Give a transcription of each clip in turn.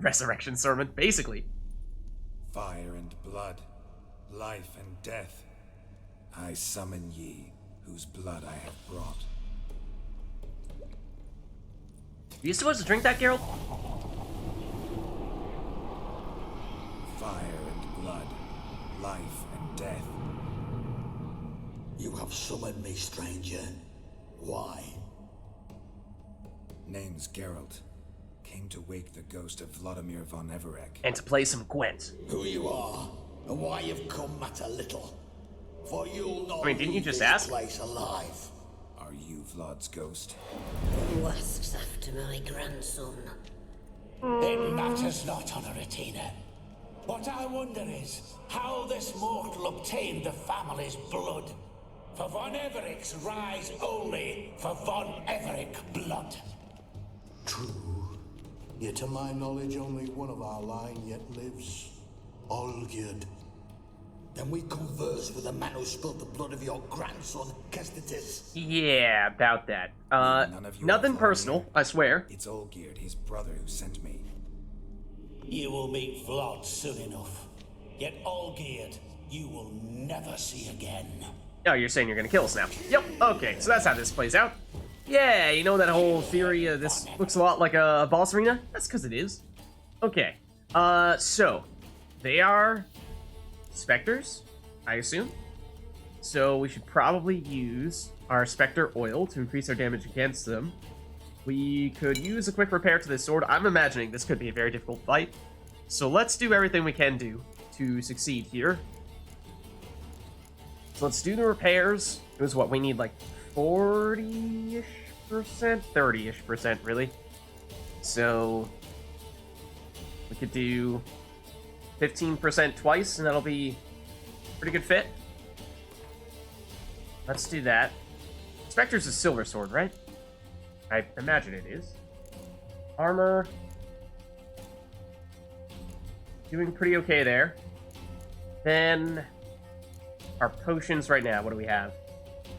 resurrection sermon, basically. Fire and blood, life and death. I summon ye, whose blood I have brought. Are you supposed to drink that, Geralt? Fire and blood, life and death. You have summoned me, stranger. Why? Name's Geralt. Came to wake the ghost of Vladimir von Everec. And to play some Gwent. Who you are, and why you've come matter little. For you'll not Didn't you just leave this ask? place alive. Are you Vlad's ghost? Who asks after my grandson? It matters not, Honoratina. What I wonder is how this mortal obtained the family's blood. For von Everic's rise only for von Everec blood. True. Yet to my knowledge, only one of our line yet lives. Olgierd. Then we converse with the man who spilled the blood of your grandson, Kestitis. Yeah, about that. None of you Nothing are personal, Vladimir. I swear. It's Olgierd, his brother, who sent me. You will meet Vlad soon enough. Yet Olgierd, you will never see again. Oh, you're saying you're gonna kill us now. Yep, okay, so that's how this plays out. Yeah, you know that whole theory of this looks a lot like a boss arena? That's because it is. Okay, so, they are specters, I assume. So we should probably use our specter oil to increase our damage against them. We could use a quick repair to this sword. I'm imagining this could be a very difficult fight. So let's do everything we can do to succeed here. So let's do the repairs. It was what we need, like 40-ish percent, 30-ish percent, really. So we could do 15% twice, and that'll be a pretty good fit. Let's do that. Spectre's a silver sword, right? I imagine it is. Armor. Doing pretty okay there. Then our potions right now, what do we have?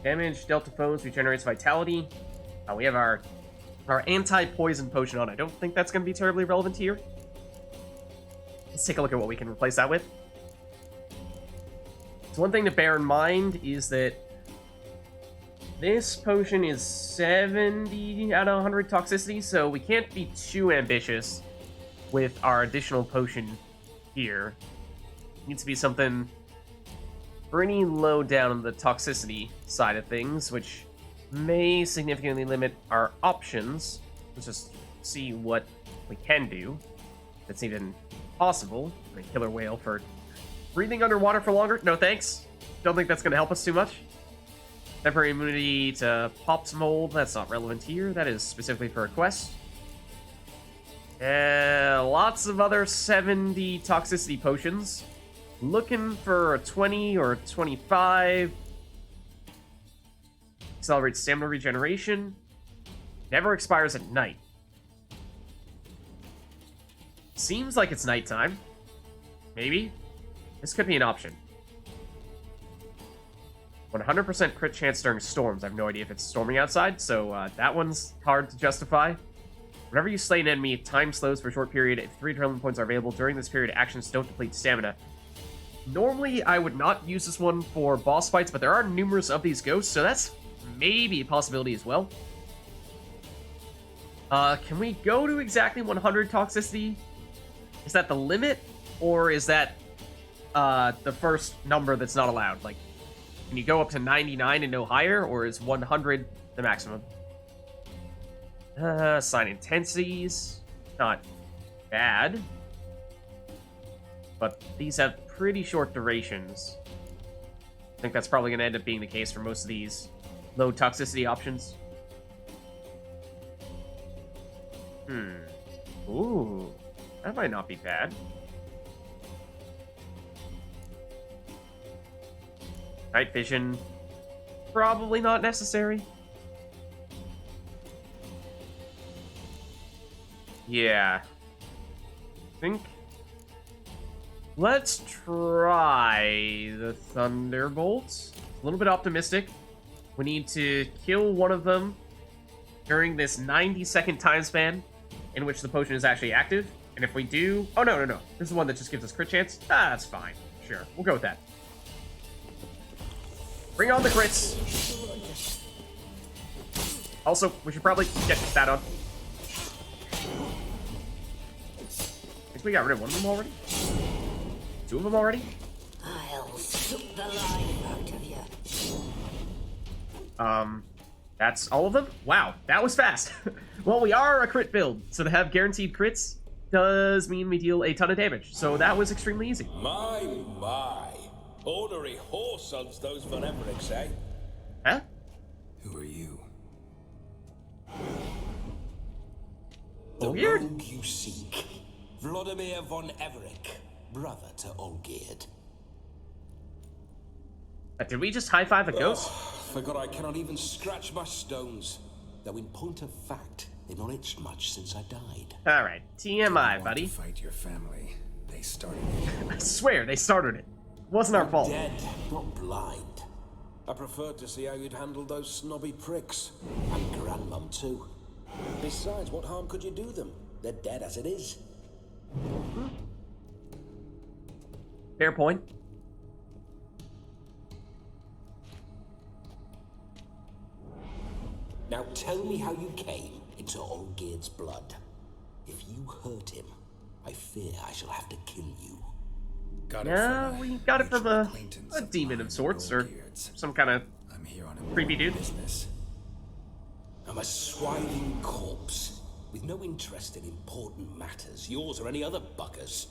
Damage, Delta foes, regenerates vitality. We have our anti-poison potion on. I don't think that's going to be terribly relevant here. Let's take a look at what we can replace that with. So one thing to bear in mind is that this potion is 70 out of 100 toxicity, so we can't be too ambitious with our additional potion here. It needs to be something pretty low down on the toxicity side of things, which may significantly limit our options. Let's just see what we can do. That's even possible. A killer whale for breathing underwater for longer? No thanks. Don't think that's going to help us too much. Temporary immunity to Pop's mold. That's not relevant here. That is specifically for a quest. Lots of other 70 toxicity potions. Looking for a 20 or a 25. Accelerates stamina regeneration. Never expires at night. Seems like it's nighttime. Maybe. This could be an option. 100% crit chance during storms. I have no idea if it's storming outside, so that one's hard to justify. Whenever you slay an enemy, time slows for a short period. If 3 adrenaline points are available during this period, actions don't deplete stamina. Normally, I would not use this one for boss fights, but there are numerous of these ghosts, so that's maybe a possibility as well. Can we go to exactly 100 toxicity? Is that the limit? Or is that the first number that's not allowed? Like, can you go up to 99 and no higher? Or is 100 the maximum? Assign intensities. Not bad. But these have pretty short durations. I think that's probably going to end up being the case for most of these low toxicity options. Ooh. That might not be bad. Night vision. Probably not necessary. Yeah. I think... Let's try the Thunderbolts. A little bit optimistic. We need to kill one of them during this 90-second time span in which the potion is actually active, And if we do... Oh, no. This is the one that just gives us crit chance? Ah, that's fine. Sure, we'll go with that. Bring on the crits! Also, we should probably get that on. I think we got rid of one of them already? 2 of them already? I'll suck the life out of you. That's all of them? Wow, that was fast. Well, we are a crit build, so to have guaranteed crits does mean we deal a ton of damage. So that was extremely easy. My. Ordinary whoresons those Von Evericks, eh? Huh? Who are you? The Weird. rogue you seek. Vladimir von Everick, brother to Olgierd. Did we just high-five a ghost? Forgot I cannot even scratch my stones. Though in point of fact, they've not itched much since I died. Alright, TMI, Want buddy. to fight your family. They started it. I swear, they started it. It wasn't our fault. Dead, not blind. I preferred to see how you'd handle those snobby pricks. And grandmum too. Besides, what harm could you do them? They're dead as it is. Fair point. Now tell me how you came into Olgierd's blood. If you hurt him, I fear I shall have to kill you. Got it Yeah, from we got it from mutual a acquaintance demon mine, of sorts, or Olgierd's. some kind of I'm here on a creepy dude. business. I'm a swiving corpse, with no interest in important matters, yours or any other buggers.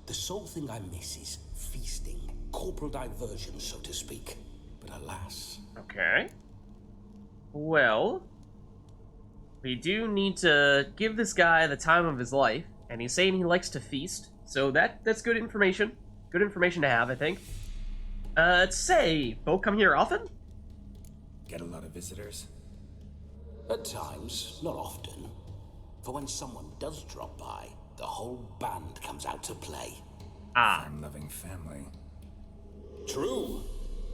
The sole thing I miss is feasting, corporal diversion, so to speak. But alas, Okay. Well, we do need to give this guy the time of his life, and he's saying he likes to feast, so that's good information. Good information to have, I think. Say, folk come here often? Get a lot of visitors. at times, not often. For when someone does drop by, the whole band comes out to play. Ah, Fun-loving family. True.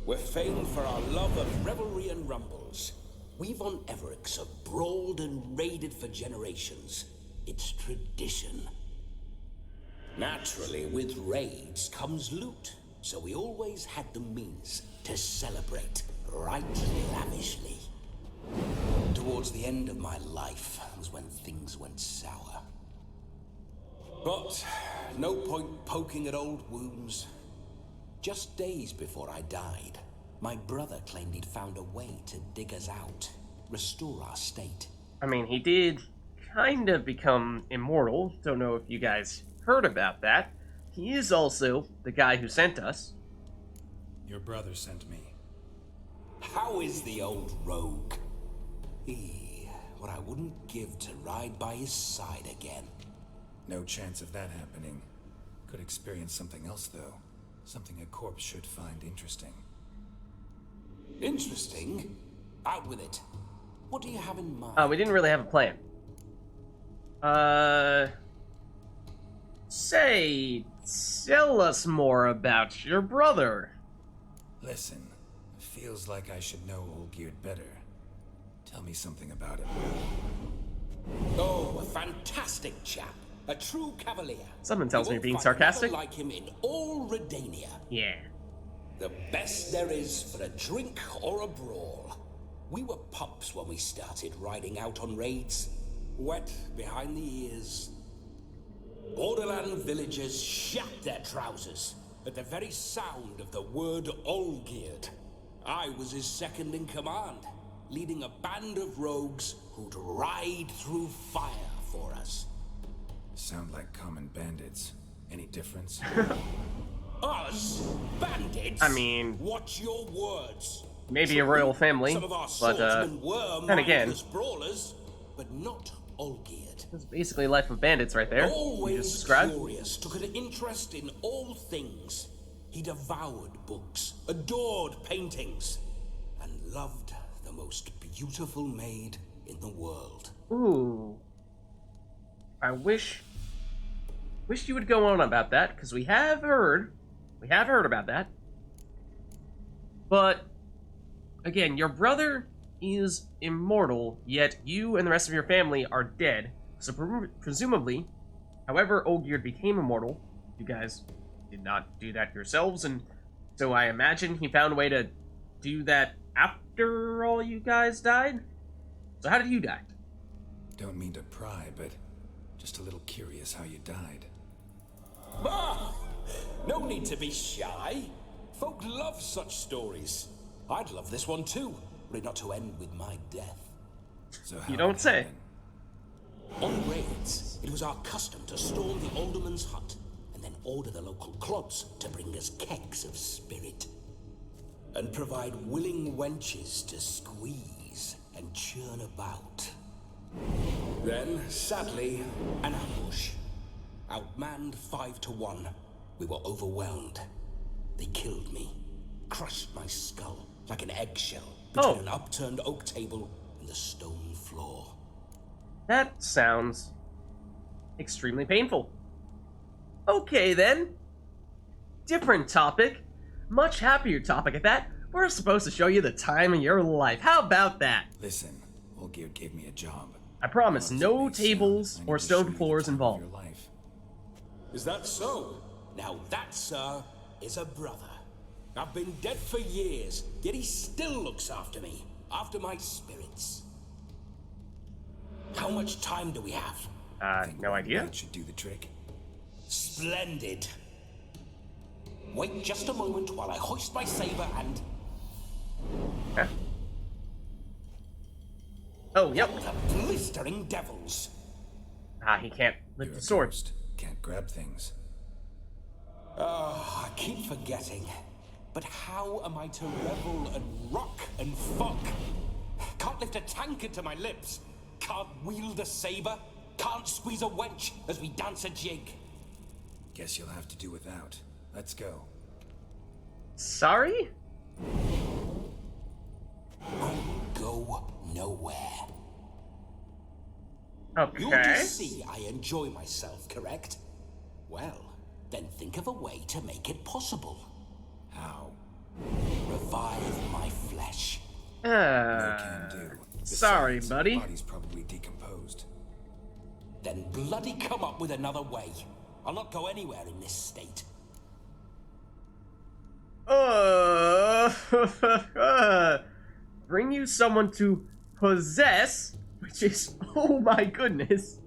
We're famed for our love of revelry and rumbles. We Von Evericks have brawled and raided for generations. It's tradition. Naturally, with raids comes loot, so we always had the means to celebrate right lavishly. Towards the end of my life was when things went sour. But no point poking at old wounds. Just days before I died, my brother claimed he'd found a way to dig us out, restore our state. I mean, he did kind of become immortal. Don't know if you guys heard about that. He is also the guy who sent us. Your brother sent me. How is the old rogue? What I wouldn't give to ride by his side again. No chance of that happening. Could experience something else, though. Something a corpse should find interesting. Interesting? Out with it. What do you have in mind? We didn't really have a plan. Say, tell us more about your brother. Listen, feels like I should know Olgierd better. Tell me something about him. Oh, a fantastic chap. A true cavalier. Someone tells You me won't being find sarcastic. another like him in all Redania. Yeah. The best there is for a drink or a brawl. We were pups when we started riding out on raids. Wet behind the ears. Borderland villagers shat their trousers at the very sound of the word Olgierd. I was his second in command, leading a band of rogues who'd ride through fire for us. Sound like common bandits. Any difference? Us? Bandits? I mean, watch your words. maybe a royal family, Some of our but swordsmen were then again, mindless brawlers, but not Olgierd. it's basically Life of Bandits right there. You Always just described. curious, took an interest in all things. He devoured books, adored paintings, and loved the most beautiful maid in the world. Ooh. I wish you would go on about that, because we have heard about that. But, again, your brother is immortal, yet you and the rest of your family are dead, so presumably, However, Olgierd became immortal. You guys did not do that yourselves, and so I imagine he found a way to do that after all you guys died? So how did you die? Don't mean to pry, but just a little curious how you died. Ah, no need to be shy. Folk love such stories. I'd love this one too, were it not to end with my death. So how You don't did it say. happen? On raids, it was our custom to storm the alderman's hut and then order the local clods to bring us kegs of spirit. And provide willing wenches to squeeze and churn about. Then, sadly, an ambush. Outmanned 5 to 1. We were overwhelmed. They killed me. Crushed my skull like an eggshell between an upturned oak table and the stone floor. That sounds extremely painful. Okay then. Different topic. Much happier topic at that. We're supposed to show you the time of your life. How about that? Listen, Olgierd gave me a job. I promise, Once no it makes tables sense, I or need to show stone you the floors time of involved. your life. Is that so? Now that, sir, is a brother. I've been dead for years, yet he still looks after me, after my spirits. How much time do we have? Think No one idea. night should do the trick. Splendid. Wait just a moment while I hoist my saber and... Huh? Oh, yep. The blistering devils. He can't lift You're the a sword. ghost. Can't grab things. I keep forgetting. But how am I to revel and rock and fuck? Can't lift a tankard to my lips. Can't wield a saber. Can't squeeze a wench as we dance a jig. Guess you'll have to do without. Let's go. Sorry? Go nowhere. You'll Okay. just see I enjoy myself, correct? Well, then think of a way to make it possible. How? Revive my flesh. No can do. Sorry, Besides, buddy. Body's probably decomposed. Then bloody come up with another way. I'll not go anywhere in this state. Bring you someone to possess, which is, oh my goodness.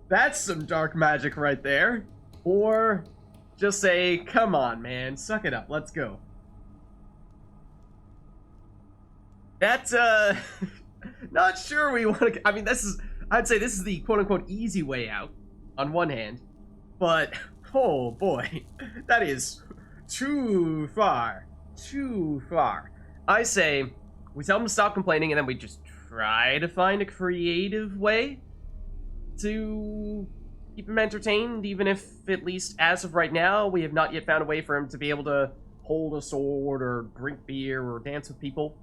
That's some dark magic right there. Or just say, come on, man, suck it up, let's go. That's, not sure we want to, I mean, I'd say this is the quote-unquote easy way out, on one hand. But, oh boy, that is too far. Too far. I say, we tell them to stop complaining and then we just try to find a creative way to keep him entertained, even if, at least as of right now, we have not yet found a way for him to be able to hold a sword or drink beer or dance with people.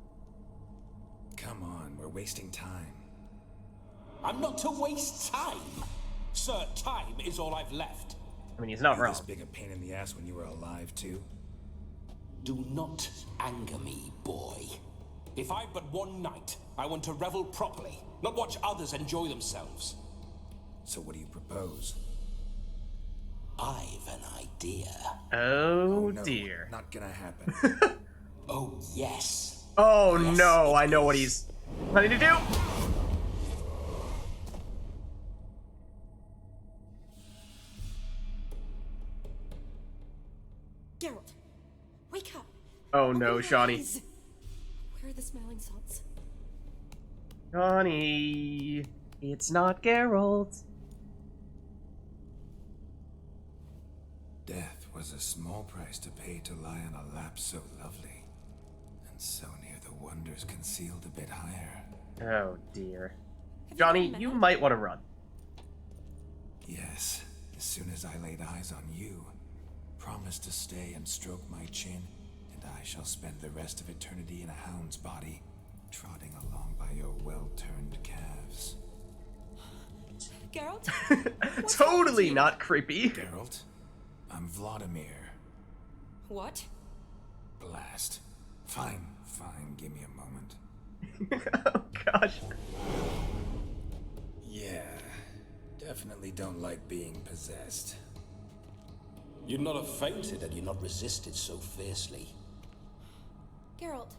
Come on, we're wasting time. I'm not to waste time. Sir, time is all I've left. I mean, he's not You wrong. this big a pain in the ass when you were alive, too? Do not anger me, boy. If I've but one night, I want to revel properly, not watch others enjoy themselves. So what do you propose? I've an idea. Oh, No, dear. not gonna happen. Oh, yes. Oh Yes, no, it I know what is. he's planning to do. Geralt, wake up. Oh no, Open your Shawnee. eyes. Where are the smelling salts? Shawnee, it's not Geralt. Death was a small price to pay to lie on a lap so lovely, and so near the wonders concealed a bit higher. Oh dear. Have Johnny, gone you mad? might want to run. Yes, as soon as I laid eyes on you, promise to stay and stroke my chin, and I shall spend the rest of eternity in a hound's body, trotting along by your well-turned calves. Geralt? What's wrong with Totally you? not creepy. Geralt, I'm Vladimir. What? Blast. Fine, give me a moment. Oh gosh. Yeah, Definitely don't like being possessed. You'd not have fainted had you not resisted so fiercely. Geralt,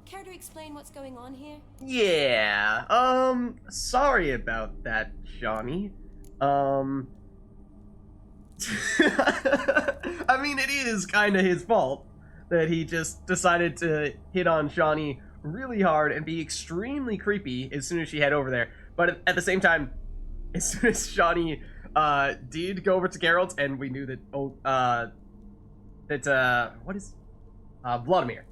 care to explain what's going on here? Yeah, sorry about that, Shawnee. I mean, it is kind of his fault that he just decided to hit on Shawnee really hard and be extremely creepy as soon as she head over there. But at the same time, as soon as Shawnee did go over to Geralt, and we knew that Vladimir.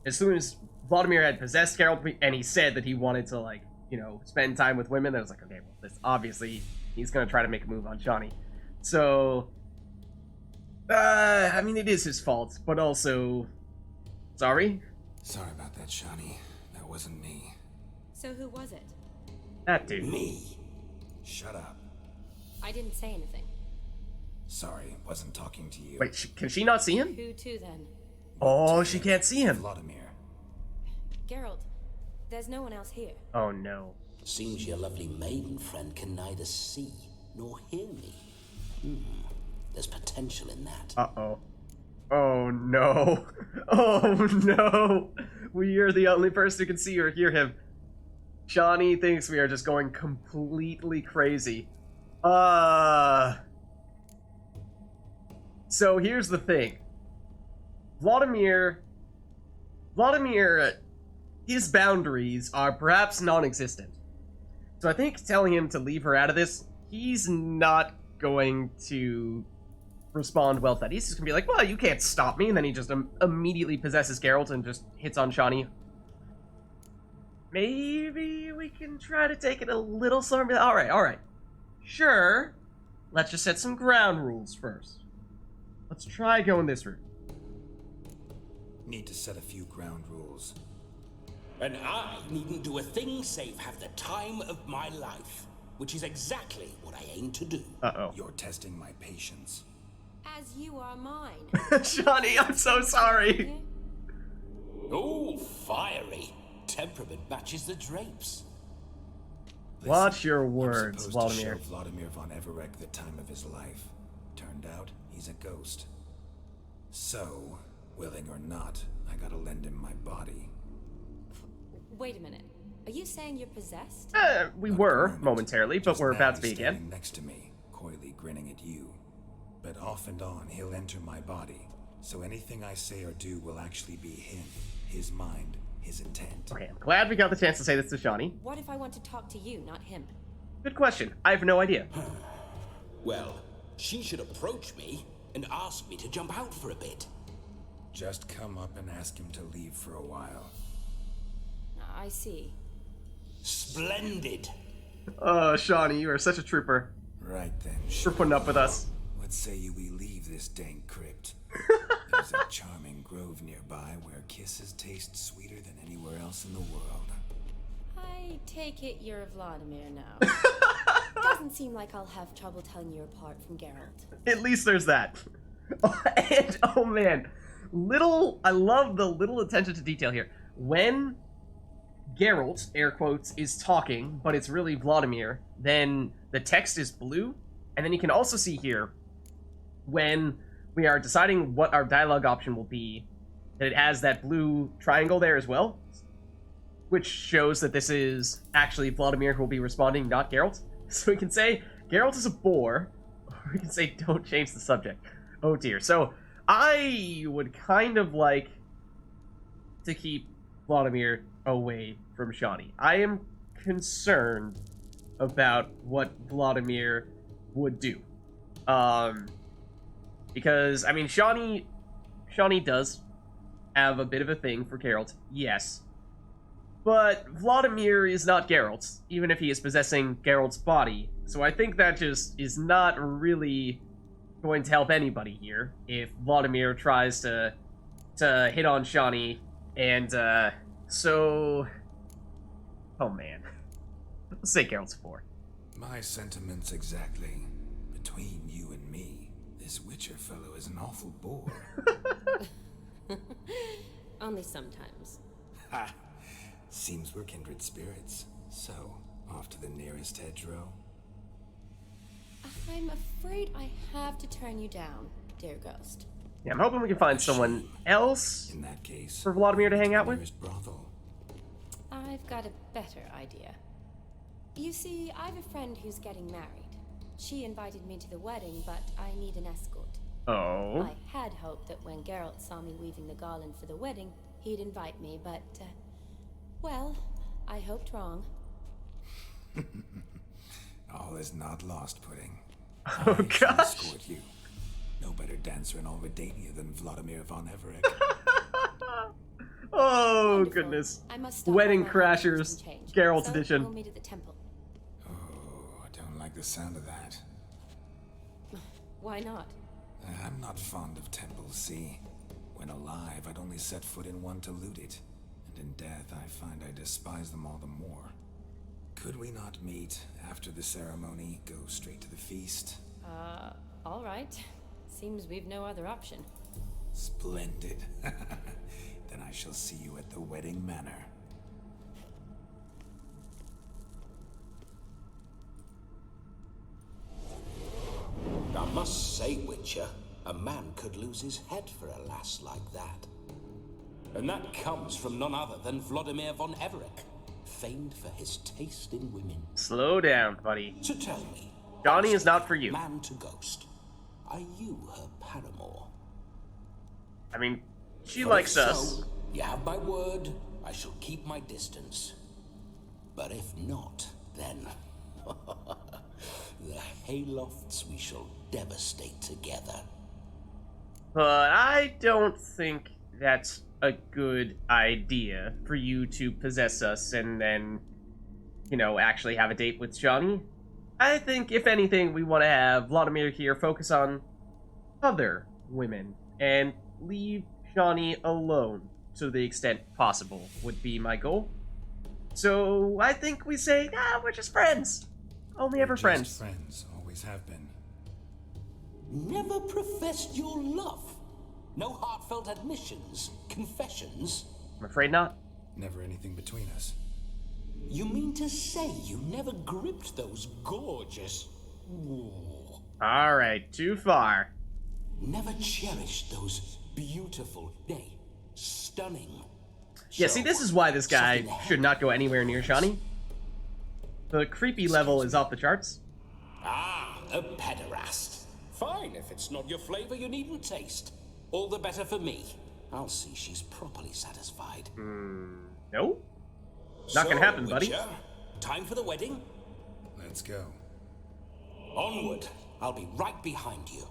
As soon as Vladimir had possessed Geralt, and he said that he wanted to, like, you know, spend time with women, I was like, okay, well, this obviously he's gonna try to make a move on Shawnee. So, I mean, it is his fault, but also, sorry. Sorry about that, Shawnee. That wasn't me. So who was it? That dude. Me? Shut up. I didn't say anything. Sorry, wasn't talking to you. Wait, can she not see him? Who to then? Oh, she can't see him. Vladimir. Geralt, there's no one else here. Oh no. Seems your lovely maiden friend can neither see nor hear me. There's potential in that. Uh-oh. Oh no. Oh no. We are the only person who can see or hear him. Shawnee thinks we are just going completely crazy. So here's the thing. Vladimir, his boundaries are perhaps non-existent. So I think telling him to leave her out of this, he's not going to respond well to that. He's just gonna be like, well, you can't stop me, and then he just immediately possesses Geralt and just hits on Shawnee. Maybe we can try to take it a little slower. Alright. Sure. Let's just set some ground rules first. Let's try going this route. Need to set a few ground rules. And I needn't do a thing save have the time of my life, which is exactly what I aim to do. Uh-oh. You're testing my patience. As you are mine. Shawnee, I'm so sorry. Oh, fiery. Temperament matches the drapes. Watch your I'm words, supposed to Vladimir. show Vladimir von Everec the time of his life. Turned out, he's a ghost. So, willing or not, I gotta lend him my body. Wait a minute. Are you saying you're possessed? We Not were, at the moment. momentarily, but Just we're now about to he's be again. standing next to me, coyly grinning at you. But off and on, he'll enter my body. So anything I say or do will actually be him, his mind, his intent. Okay, I'm glad we got the chance to say this to Shawnee. What if I want to talk to you, not him? Good question. I have no idea. Well, she should approach me and ask me to jump out for a bit. Just come up and ask him to leave for a while. I see. Splendid. Oh, Shawnee, you are such a trooper. Right then, For putting up with us. What say you we leave this dank crypt? There's a charming grove nearby where kisses taste sweeter than anywhere else in the world. I take it you're Vladimir now. Doesn't seem like I'll have trouble telling you apart from Geralt. At least there's that. And, oh man, I love the little attention to detail here. When Geralt, air quotes, is talking, but it's really Vladimir, then the text is blue, and then you can also see here, when we are deciding what our dialogue option will be, that it has that blue triangle there as well, which shows that this is actually Vladimir who will be responding, not Geralt. So we can say, Geralt is a bore, or we can say, don't change the subject. Oh dear. So, I would kind of like to keep Vladimir away from Shawnee. I am concerned about what Vladimir would do. Because, I mean, Shawnee does have a bit of a thing for Geralt, yes. But Vladimir is not Geralt, even if he is possessing Geralt's body. So I think that just is not really going to help anybody here if Vladimir tries to hit on Shawnee. And, so... Oh, man. Let's say Geralt's 4. My sentiments exactly. Between you and me, this Witcher fellow is an awful bore. Only sometimes. Ha! Seems we're kindred spirits. So, off to the nearest hedgerow. I'm afraid I have to turn you down, dear ghost. Yeah, I'm hoping we can find someone else In that case, for Vladimir to hang out with. nearest brothel. I've got a better idea. You see, I've a friend who's getting married. She invited me to the wedding, but I need an escort. Oh. I had hoped that when Geralt saw me weaving the garland for the wedding, he'd invite me, but, well, I hoped wrong. All is not lost, Pudding. Oh, I shall gosh. escort you. No better dancer in all Redania than Vladimir von Everett. Oh, Wonderful. goodness. I must stop Wedding by my house for Crashers, some change. Geralt's So, edition. We'll meet at the temple. Oh, I don't like the sound of that. Why not? I'm not fond of temples, see? When alive, I'd only set foot in one to loot it. And in death, I find I despise them all the more. Could we not meet after the ceremony, go straight to the feast? All right. Seems we've no other option. Splendid. Then I shall see you at the wedding manor. I must say, Witcher, a man could lose his head for a lass like that. And that comes from none other than Vladimir von Everett, famed for his taste in women. Slow down, buddy. So tell me, Johnny is not for you. man to ghost, are you her paramour? I mean, she For likes if us. so, you have my word, I shall keep my distance. But if not, then the haylofts we shall devastate together. But I don't think that's a good idea for you to possess us and then, you know, actually have a date with Johnny. I think, if anything, we want to have Vladimir here focus on other women and leave Johnny alone to the extent possible would be my goal. So I think we say, we're just friends. Only ever Just friends. friends, always have been. Never professed your love. No heartfelt admissions, confessions. I'm afraid not. Never anything between us. You mean to say you never gripped those gorgeous... Ooh. Alright, too far. Never cherished those beautiful, nay, stunning... Yeah, see, this is why this guy should not go anywhere near Johnny. The creepy level is off the charts. Ah, a pederast. Fine, if it's not your flavor, you needn't taste. All the better for me. I'll see she's properly satisfied. No? Not gonna happen, buddy. Witcher, time for the wedding? Let's go. Onward. I'll be right behind you.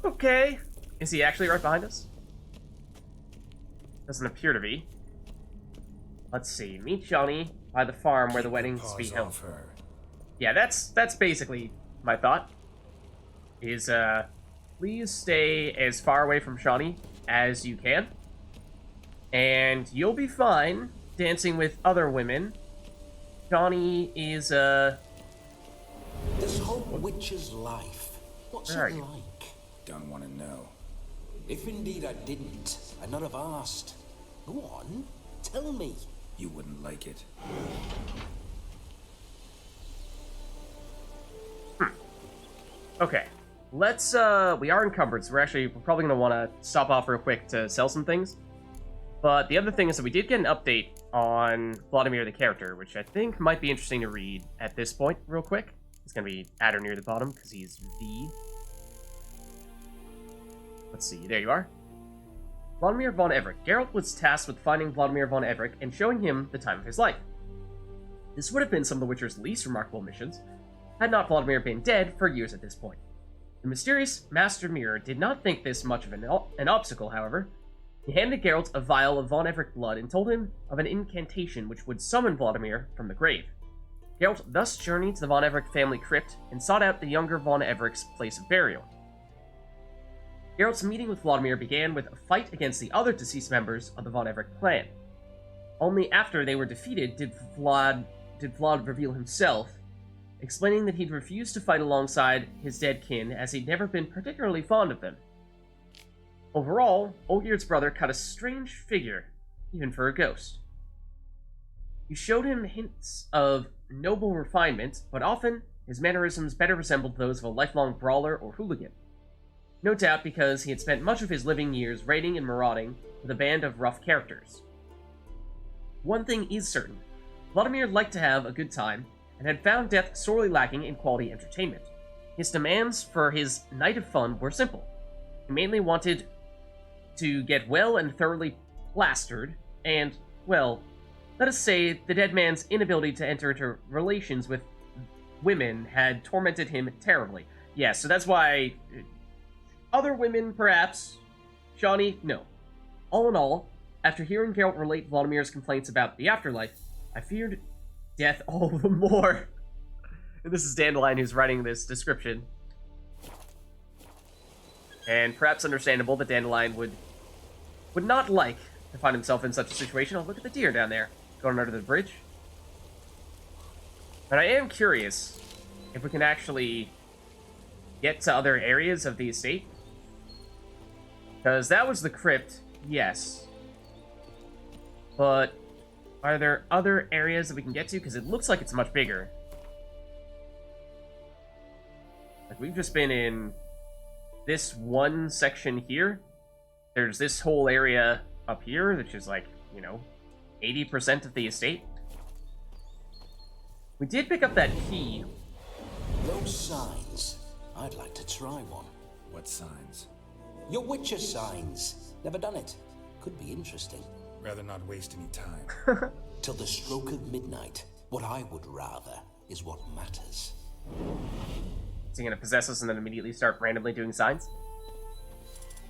Okay. Is he actually right behind us? Doesn't appear to be. Let's see. Meet Johnny by the farm where the wedding's to be Paws held. off her. Yeah, that's basically my thought. Is please stay as far away from Johnny as you can. And you'll be fine dancing with other women. Johnny is This whole witcher's life. What's Where are it you? like? Don't want to know. If indeed I didn't, I'd not have asked. Go on, tell me. You wouldn't like it. Okay. Let's we are encumbered, so we're probably gonna wanna stop off real quick to sell some things. But the other thing is that we did get an update on Vladimir the character, which I think might be interesting to read at this point, real quick. It's gonna be at or near the bottom, because he's V. Let's see, there you are. Vladimir von Everett. Geralt was tasked with finding Vladimir von Everett and showing him the time of his life. This would have been some of the Witcher's least remarkable missions, had not Vladimir been dead for years at this point. The mysterious Master Mirror did not think this much of an obstacle, however. He handed Geralt a vial of Von Everett blood and told him of an incantation which would summon Vladimir from the grave. Geralt thus journeyed to the Von Everett family crypt and sought out the younger Von Everett's place of burial. Geralt's meeting with Vladimir began with a fight against the other deceased members of the Von Everett clan. Only after they were defeated did Vlad reveal himself, explaining that he'd refused to fight alongside his dead kin as he'd never been particularly fond of them. Overall, Olgerd's brother cut a strange figure, even for a ghost. You showed him hints of noble refinement, but often his mannerisms better resembled those of a lifelong brawler or hooligan. No doubt because he had spent much of his living years raiding and marauding with a band of rough characters. One thing is certain, Vladimir liked to have a good time, and had found death sorely lacking in quality entertainment. His demands for his night of fun were simple. He mainly wanted to get well and thoroughly plastered, and, well, let us say the dead man's inability to enter into relations with women had tormented him terribly. Yeah, so that's why... Other women, perhaps. Shawnee, no. All in all, after hearing Geralt relate Vladimir's complaints about the afterlife, I feared death all the more. And this is Dandelion who's writing this description. And perhaps understandable that Dandelion would not like to find himself in such a situation. Oh, look at the deer down there, going under the bridge. But I am curious if we can actually get to other areas of the estate. Because that was the crypt, yes. But are there other areas that we can get to? Because it looks like it's much bigger. Like, we've just been in this one section here. There's this whole area up here, which is like, 80% of the estate. We did pick up that key. Those signs. I'd like to try one. What signs? Your Witcher signs. Never done it. Could be interesting. Rather not waste any time. Till the stroke of midnight. What I would rather is what matters. Is he gonna possess us and then immediately start randomly doing signs?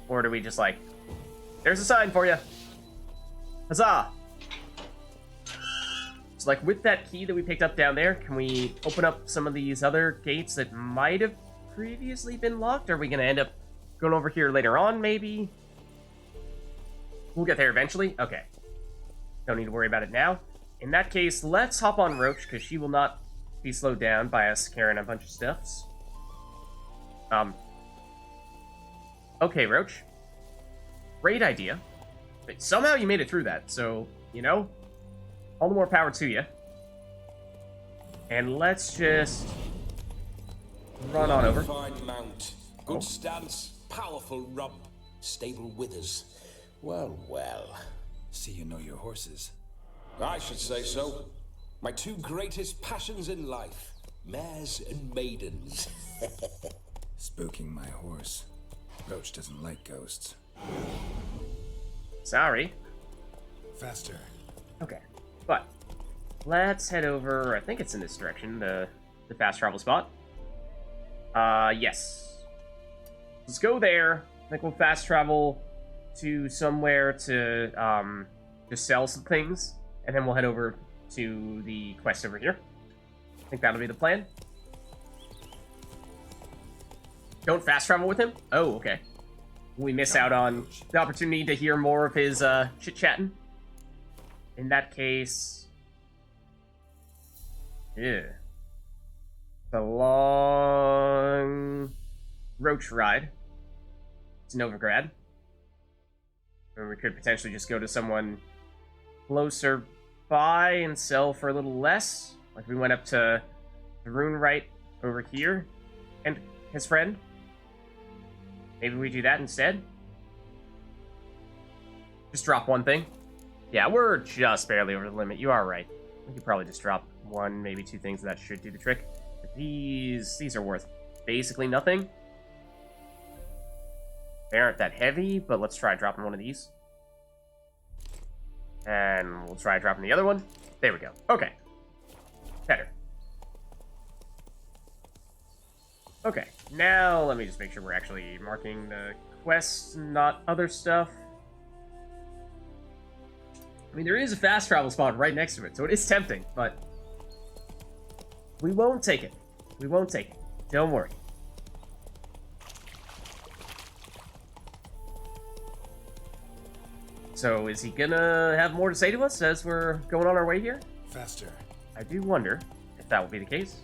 Or do we just like, there's a sign for you. Huzzah! So like with that key that we picked up down there, can we open up some of these other gates that might have previously been locked? Are we gonna end up going over here later on, maybe? We'll get there eventually. Okay. Don't need to worry about it now. In that case, let's hop on Roach, because she will not be slowed down by us carrying a bunch of stuffs. Okay, Roach. Great idea. But somehow you made it through that, so, all the more power to you. And let's just run on over. Fine mount. Good stance. Powerful rump. Stable withers. Well, well. See you know your horses. I should say so. My two greatest passions in life. Mares and maidens. Spooking my horse. Roach doesn't like ghosts. Sorry. Faster. Okay, but let's head over. I think it's in this direction, the fast travel spot. Yes. Let's go there. I think we'll fast travel to somewhere to sell some things, and then we'll head over to the quest over here. I think that'll be the plan. Don't fast travel with him? Oh, okay. We miss out on the opportunity to hear more of his chit-chatting. In that case... Yeah. The long... Roach ride to Novigrad. Or we could potentially just go to someone closer by and sell for a little less. Like we went up to the Rune right over here. And his friend. Maybe we do that instead. Just drop one thing. Yeah, we're just barely over the limit. You are right. We could probably just drop one, maybe two things that should do the trick. But these are worth basically nothing. They aren't that heavy, but let's try dropping one of these. And we'll try dropping the other one. There we go. Okay. Better. Okay, now let me just make sure we're actually marking the quests, not other stuff. I mean, there is a fast travel spot right next to it, so it is tempting, but we won't take it. We won't take it. Don't worry. So, is he gonna have more to say to us as we're going on our way here? Faster. I do wonder if that will be the case.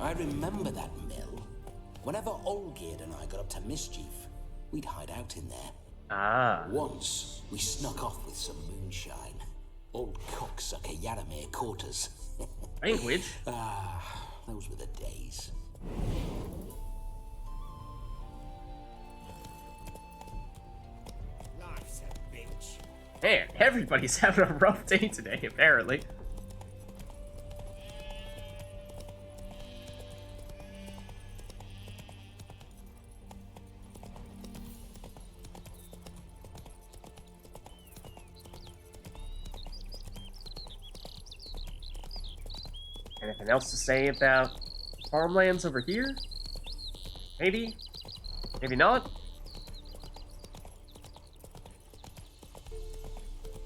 I remember that mill. Whenever Olgerd and I got up to mischief, We'd hide out in there. Ah. Once, we snuck off with some moonshine. Old cocksucker Yaramir caught us. Language? Those were the days. Life's a bitch. Man, everybody's having a rough day today, apparently. Anything else to say about farmlands over here? Maybe? Maybe not?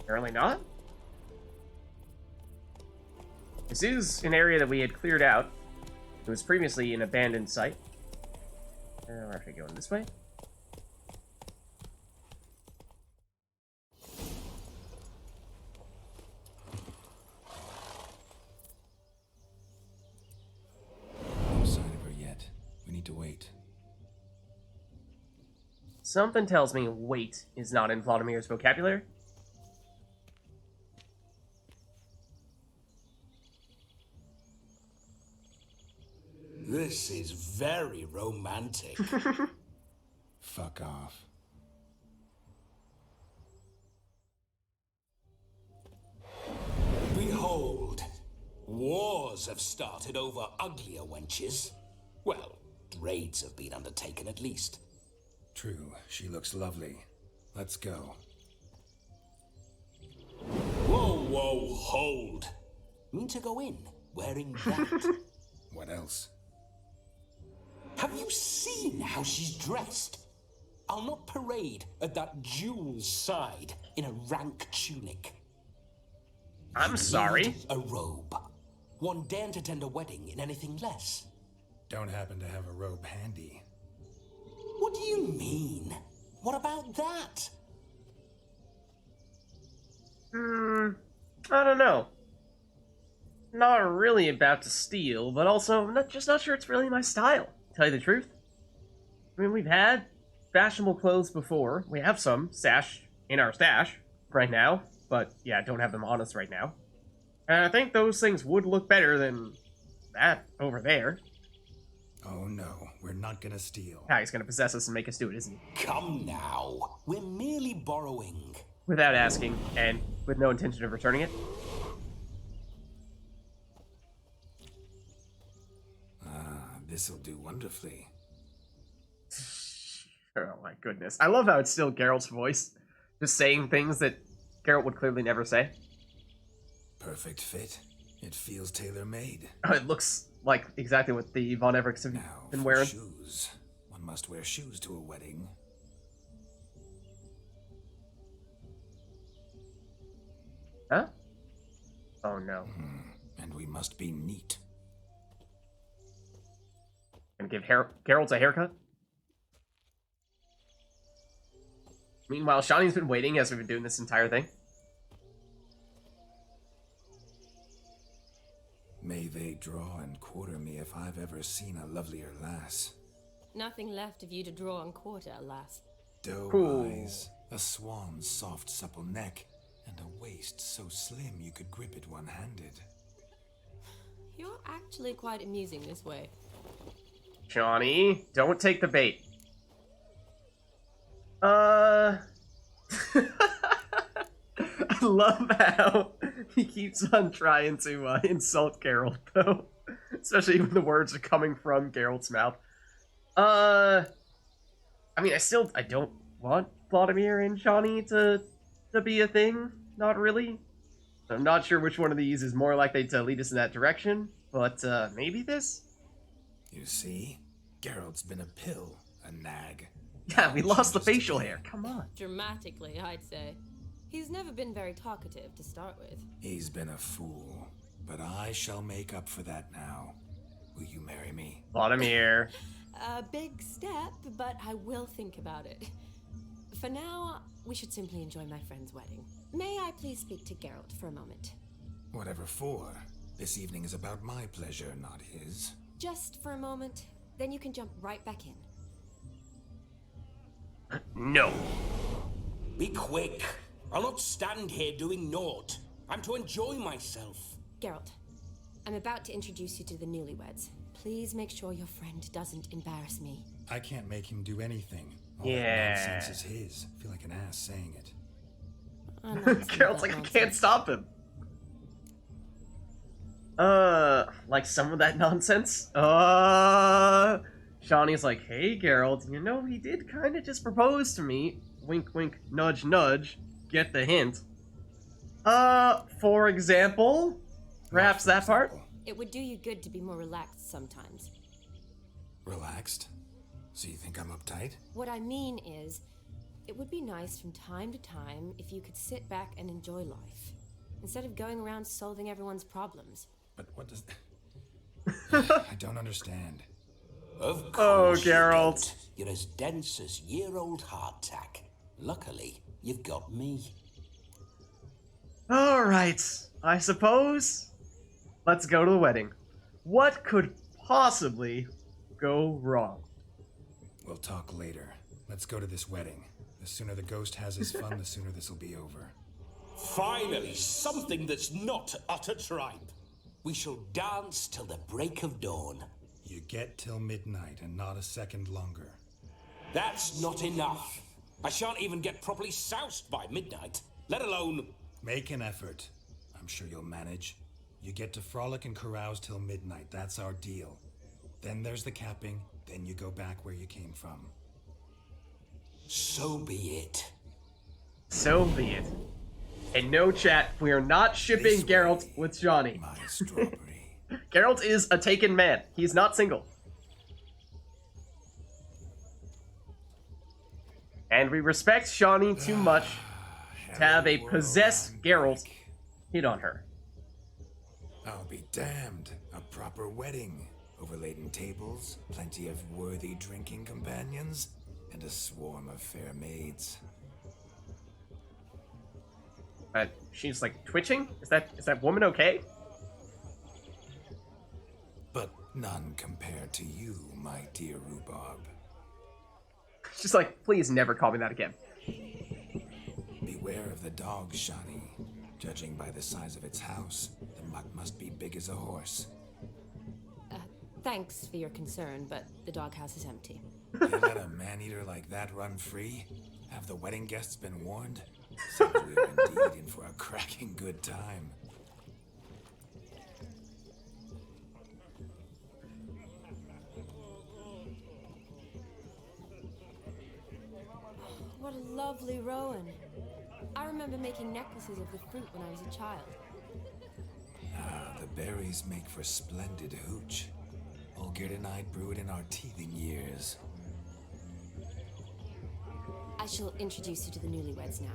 Apparently not? This is an area that we had cleared out. It was previously an abandoned site. We're actually going this way. No sign of her yet. We need to wait. Something tells me wait is not in Vladimir's vocabulary. This is very romantic. Fuck off. Behold, wars have started over uglier wenches. Well, raids have been undertaken at least. True, she looks lovely. Let's go. Whoa, hold. Mean to go in, wearing that? What else? Have you seen how she's dressed? I'll not parade at that jewel's side in a rank tunic. I'm sorry. Need a robe. One daren't attend a wedding in anything less. Don't happen to have a robe handy. What do you mean? What about that? I don't know. Not really about to steal, but also not sure it's really my style, to tell you the truth. I mean, we've had fashionable clothes before. We have some in our stash right now, but yeah, don't have them on us right now. And I think those things would look better than that over there. Oh no, we're not gonna steal. Ah, he's gonna possess us and make us do it, isn't he? Come now. We're merely borrowing. Without asking, and with no intention of returning it. This'll do wonderfully. Oh my goodness. I love how it's still Geralt's voice. Just saying things that Geralt would clearly never say. Perfect fit. It feels tailor-made. Oh, it looks like exactly what the Von Evericks have Now, been for wearing. shoes. One must wear shoes to a wedding. Huh? Oh no. And we must be neat. Gonna give Geralt a haircut? Meanwhile, Shawnee's been waiting as we've been doing this entire thing. May they draw and quarter me if I've ever seen a lovelier lass. Nothing left of you to draw and quarter, alas. Doe Cool. eyes, a swan's soft supple neck, and a waist so slim you could grip it one-handed. You're actually quite amusing this way. Shawnee, don't take the bait. I love how he keeps on trying to insult Geralt, though. Especially when the words are coming from Geralt's mouth. I mean, I don't want Vladimir and Shawnee to be a thing. Not really. I'm not sure which one of these is more likely to lead us in that direction, but maybe this? You see? Geralt's been a pill, a nag. Yeah, we lost the facial hair. Come on. Dramatically, I'd say. He's never been very talkative to start with. He's been a fool, but I shall make up for that now. Will you marry me? Vladimir. A big step, but I will think about it. For now, we should simply enjoy my friend's wedding. May I please speak to Geralt for a moment? Whatever for. This evening is about my pleasure, not his. Just for a moment, then you can jump right back in. No. Be quick. I'll not stand here doing naught. I'm to enjoy myself. Geralt, I'm about to introduce you to the newlyweds. Please make sure your friend doesn't embarrass me. I can't make him do anything. All Yeah. that nonsense is his. I feel like an ass saying it. I'm not listening to Geralt's that like, I can't nonsense. stop him. Like some of that nonsense? Shawnee's like, hey, Geralt, you know, he did kind of just propose to me. Wink, wink, nudge, nudge. Get the hint. For example? Perhaps that part? It would do you good to be more relaxed sometimes. Relaxed? So you think I'm uptight? What I mean is, it would be nice from time to time if you could sit back and enjoy life, instead of going around solving everyone's problems. But what does... I don't understand. Of Oh, course you Geralt. don't. You're as dense as year-old hardtack. Luckily, you've got me. Alright, I suppose. Let's go to the wedding. What could possibly go wrong? We'll talk later. Let's go to this wedding. The sooner the ghost has his fun, the sooner this'll be over. Finally, something that's not utter tripe. We shall dance till the break of dawn. You get till midnight and not a second longer. That's not enough. I shan't even get properly soused by midnight, let alone... Make an effort. I'm sure you'll manage. You get to frolic and carouse till midnight. That's our deal. Then there's the capping. Then you go back where you came from. So be it. So be it. And no chat, we are not shipping This Geralt way, with Johnny. My strawberry. Geralt is a taken man. He's not single. And we respect Shawnee too much to have a possessed Geralt hit on her. I'll be damned. A proper wedding. Overladen tables, plenty of worthy drinking companions, and a swarm of fair maids. She's like twitching? Is that woman okay? But none compared to you, my dear rhubarb. She's like, please never call me that again. Beware of the dog, Shani. Judging by the size of its house, the mutt must be big as a horse. Thanks for your concern, but the doghouse is empty. You let a man-eater like that run free? Have the wedding guests been warned? Seems we're indeed in for a cracking good time. What a lovely rowan. I remember making necklaces of the fruit when I was a child. Ah, the berries make for splendid hooch. Olgerd and I brewed in our teething years. I shall introduce you to the newlyweds now.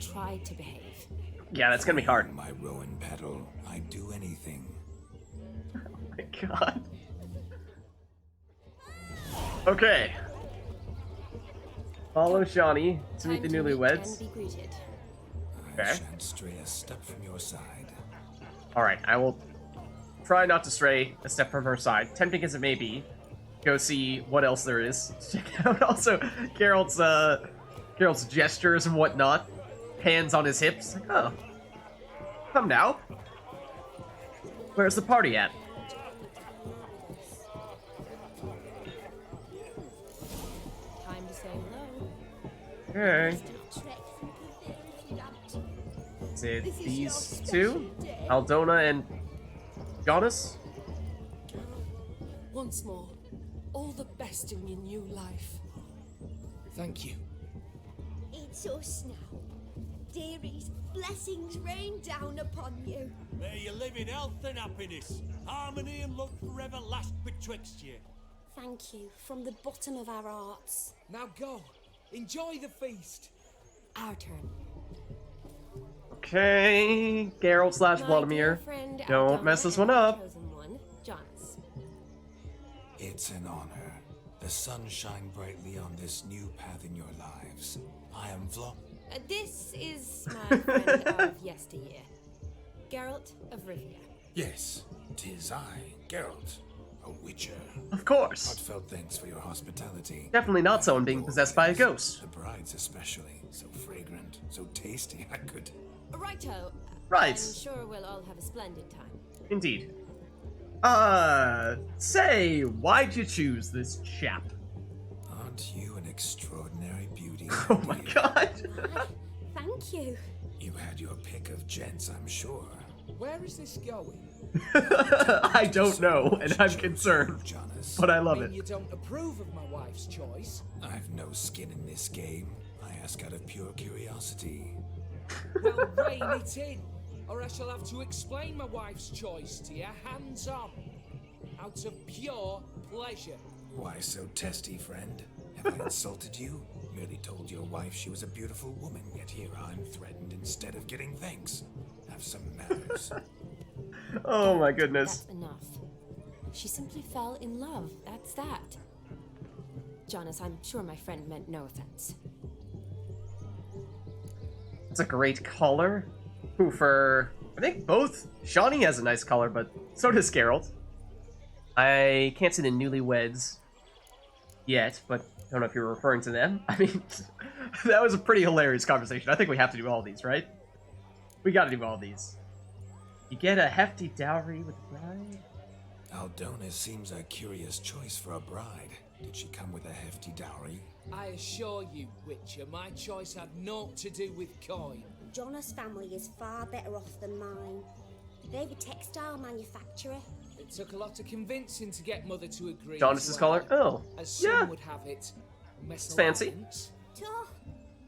Try to behave. Yeah, that's gonna be hard. My rowan petal, I'd do anything. Oh my god. Okay. Follow Shawnee to meet the Time to meet newlyweds. and be greeted. I Okay. shan't stray a step from your side. Alright, I will try not to stray a step from her side, tempting as it may be. Go see what else there is. Check out also Geralt's gestures and whatnot. Hands on his hips. Like, oh. Come now. Where's the party at? Time to say hello. Okay. Is it these two? Aldona and Jonas? Once more, all the best in your new life. Thank you. It's us now. Dearies, blessings rain down upon you. May you live in health and happiness. Harmony and love forever last betwixt you. Thank you from the bottom of our hearts. Now go. Enjoy the feast. Our turn. Okay, Geralt slash My Vladimir. dear friend Don't Aldona mess this and one our up. chosen one, Jonas. It's an honor. The sun shine brightly on this new path in your lives. I am This is my friend of yesteryear, Geralt of Rivia. Yes, 'tis I, Geralt. A witcher. Of course. Heartfelt thanks for your hospitality. Definitely not someone being possessed by a ghost. The brides especially. So fragrant, so tasty, I could... Righto. Right. I'm sure we'll all have a splendid time. Indeed. Say, why'd you choose this chap? Aren't you an extraordinary beauty? Oh my god. Why, thank you. You had your pick of gents, I'm sure. Where is this going? I don't know, and I'm concerned, Jonas. but I love it. You don't approve of my wife's choice? I've no skin in this game. I ask out of pure curiosity. Well, rein it in, or I shall have to explain my wife's choice to you hands on. Out of pure pleasure. Why so testy, friend? Have I insulted you? Merely told your wife she was a beautiful woman, yet here I'm threatened instead of getting thanks. Have some manners. Oh my goodness. That's enough. She simply fell in love. That's that. Jonas, I'm sure my friend meant no offense. It's a great color. Who for... I think both... Shawnee has a nice color, but so does Geralt. I can't see the newlyweds yet, but I don't know if you're referring to them. I mean, that was a pretty hilarious conversation. I think we have to do all these, right? We gotta do all these. You get a hefty dowry with the bride? Aldona seems a curious choice for a bride. Did she come with a hefty dowry? I assure you, Witcher, my choice had naught to do with coin. Jonas' family is far better off than mine. They're a textile manufacturer. It took a lot of convincing to get Mother to agree. Jonas's color? Oh, as some yeah. would have it. It's fancy. Toh,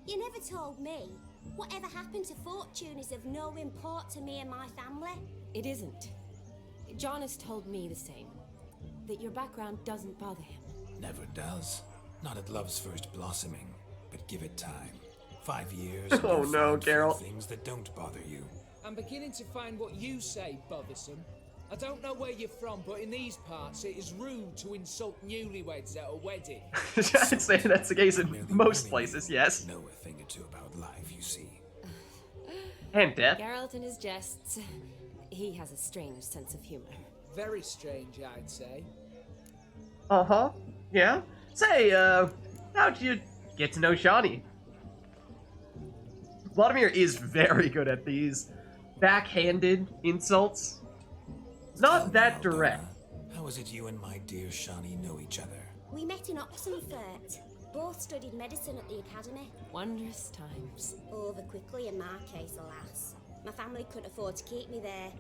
you never told me. Whatever happened to fortune is of no import to me and my family. It isn't. Jonas told me the same. That your background doesn't bother him. Never does. Not at love's first blossoming, but give it time. 5 years. Oh and no, you'll find few Geralt. things that don't bother you. I'm beginning to find what you say bothersome. I don't know where you're from, but in these parts it is rude to insult newlyweds at a wedding. I'd say that's the case in Merely most women places, yes. know a thing or two about life, you see. And death. Geralt and his jests. He has a strange sense of humor. Very strange, I'd say. Uh-huh. Yeah? Say, how'd you get to know Shawnee? Vladimir is very good at these backhanded insults. Tell Not me, that Aldona, direct. How is it you and my dear Shawnee know each other? We met in Oxenfurt. Both studied medicine at the academy. Wondrous times. Over quickly in my case, alas. My family couldn't afford to keep me there.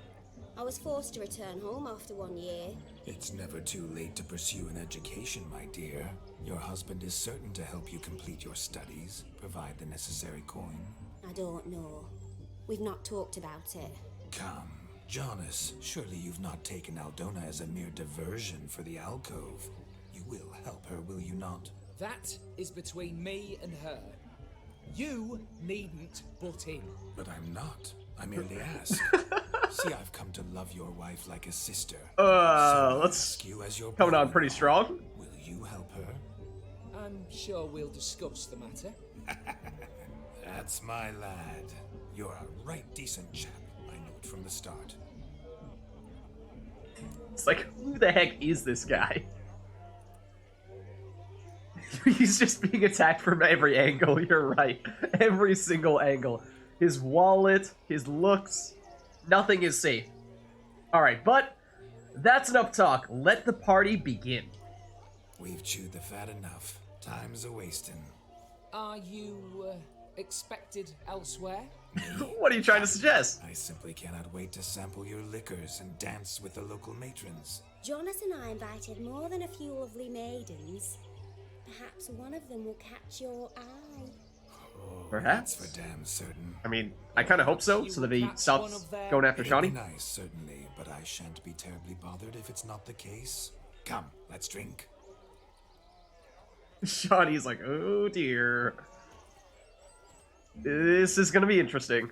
I was forced to return home after 1 year. It's never too late to pursue an education, my dear. Your husband is certain to help you complete your studies, provide the necessary coin. I don't know. We've not talked about it. Come, Jonas, surely you've not taken Aldona as a mere diversion for the alcove. You will help her, will you not? That is between me and her. You needn't butt in. But I'm not. I merely ask. See, I've come to love your wife like a sister. Let's ask you as your coming on brother-in-law, pretty strong. Will you help her? I'm sure we'll discuss the matter. That's my lad. You're a right decent chap. I knew it from the start. It's like, who the heck is this guy? He's just being attacked from every angle, you're right. Every single angle. His wallet, his looks, nothing is safe. Alright, but that's enough talk. Let the party begin. We've chewed the fat enough. Time's a-wasting. Are you expected elsewhere? What are you trying to suggest? I simply cannot wait to sample your liquors and dance with the local matrons. Jonas and I invited more than a few lovely maidens. Perhaps one of them will catch your eye. Perhaps. That's for damn certain. I mean, I kind of hope so, so that he stops going after It'd Shawnee. be nice, certainly, but I shan't be terribly bothered if it's not the case. Come, let's drink. Shawnee's like, oh dear. This is gonna be interesting.